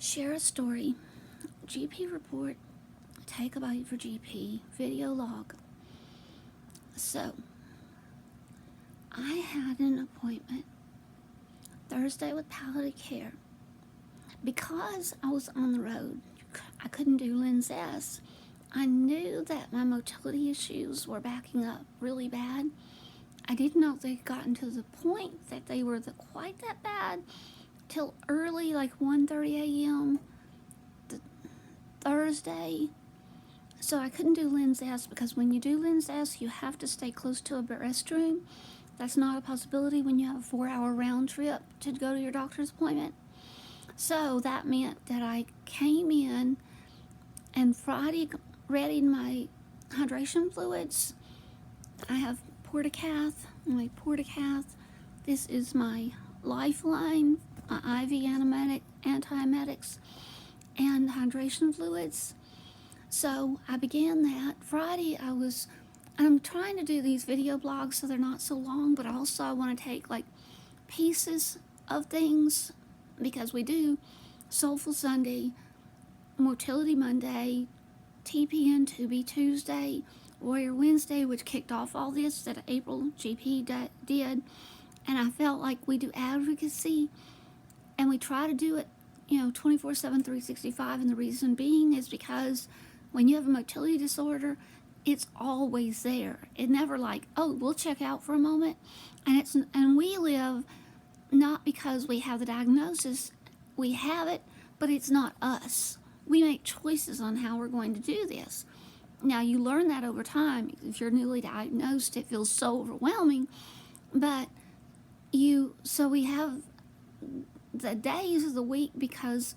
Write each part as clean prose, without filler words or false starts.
Share a story. GP report. Take a bite for GP. Video log. So, I had an appointment Thursday with palliative care. Because I was on the road, I couldn't do LinzS. I knew that my motility issues were backing up really bad. I didn't know they'd gotten to the point that they were quite that bad till early, like 1:30 a.m. Thursday. So I couldn't do LinzS because when you do LinzS, you have to stay close to a restroom. That's not a possibility when you have a 4-hour round trip to go to your doctor's appointment. So that meant that I came in and Friday readied my hydration fluids. I have Portacath, my Portacath. This is my Lifeline, my IV antiemetics, and hydration fluids. So I began that. Friday I'm trying to do these video blogs so they're not so long, but also I want to take like pieces of things because we do Soulful Sunday, Motility Monday, TPN 2B Tuesday, Warrior Wednesday, which kicked off all this that April GP did. And I felt like we do advocacy and we try to do it, 24/7, 365. And the reason being is because when you have a motility disorder, it's always there. It never like, oh, we'll check out for a moment. And we live not because we have the diagnosis, we have it, but it's not us. We make choices on how we're going to do this. Now, you learn that over time. If you're newly diagnosed, it feels so overwhelming. But so we have the days of the week because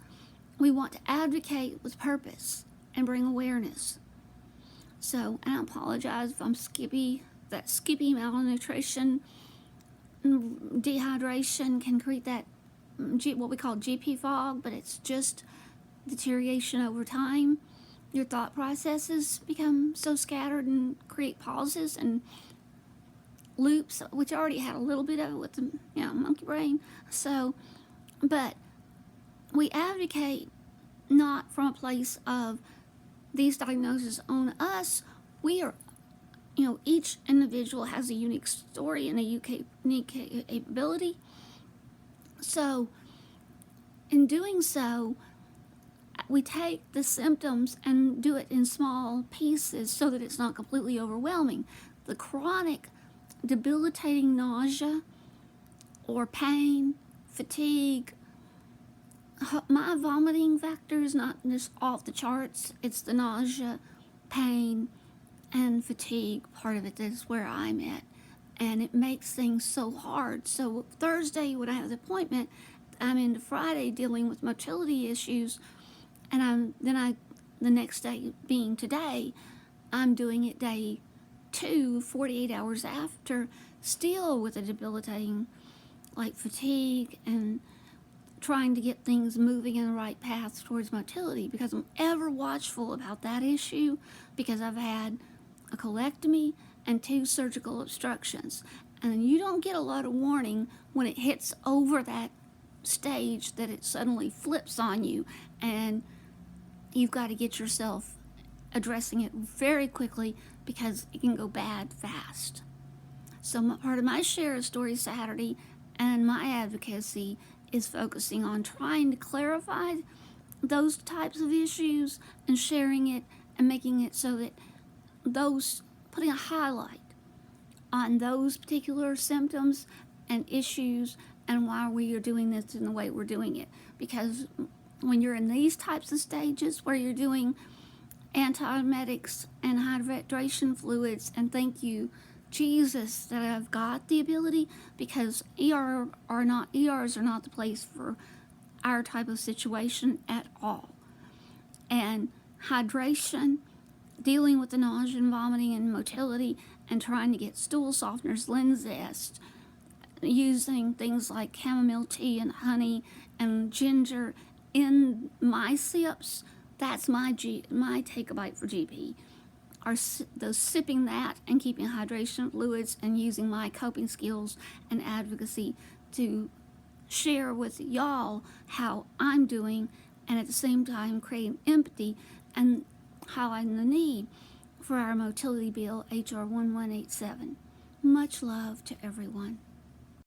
we want to advocate with purpose and bring awareness. So, and I apologize if I'm skippy. That skippy malnutrition, dehydration can create that what we call GP fog, but it's just deterioration over time. Your thought processes become so scattered and create pauses and loops, which I already had a little bit of it with the monkey brain. So, but we advocate not from a place of these diagnoses on us. We are, each individual has a unique story and a unique capability. So, in doing so, we take the symptoms and do it in small pieces so that it's not completely overwhelming. The chronic debilitating nausea or pain, fatigue, my vomiting factor is not just off the charts. It's the nausea, pain, and fatigue part of it that is where I'm at. And it makes things so hard. So Thursday when I have the appointment, I'm into Friday dealing with motility issues. And the next day being today, I'm doing it day 2, 48 hours after, still with a debilitating like fatigue and trying to get things moving in the right path towards motility because I'm ever watchful about that issue because I've had a colectomy and 2 surgical obstructions. And you don't get a lot of warning when it hits over that stage that it suddenly flips on you and you've got to get yourself addressing it very quickly because it can go bad fast. So part of my share of Story Saturday and my advocacy is focusing on trying to clarify those types of issues and sharing it and making it so that putting a highlight on those particular symptoms and issues and why we are doing this in the way we're doing it. Because when you're in these types of stages where you're doing antiemetics and hydration fluids, and thank you Jesus that I've got the ability, because ERs are not the place for our type of situation at all. And hydration, dealing with the nausea and vomiting and motility, and trying to get stool softeners, LinzS, using things like chamomile tea and honey and ginger in my sips. That's my take a bite for GP. Are those sipping that and keeping hydration fluids and using my coping skills and advocacy to share with y'all how I'm doing and at the same time creating empathy and highlighting the need for our motility bill, H.R. 1187. Much love to everyone.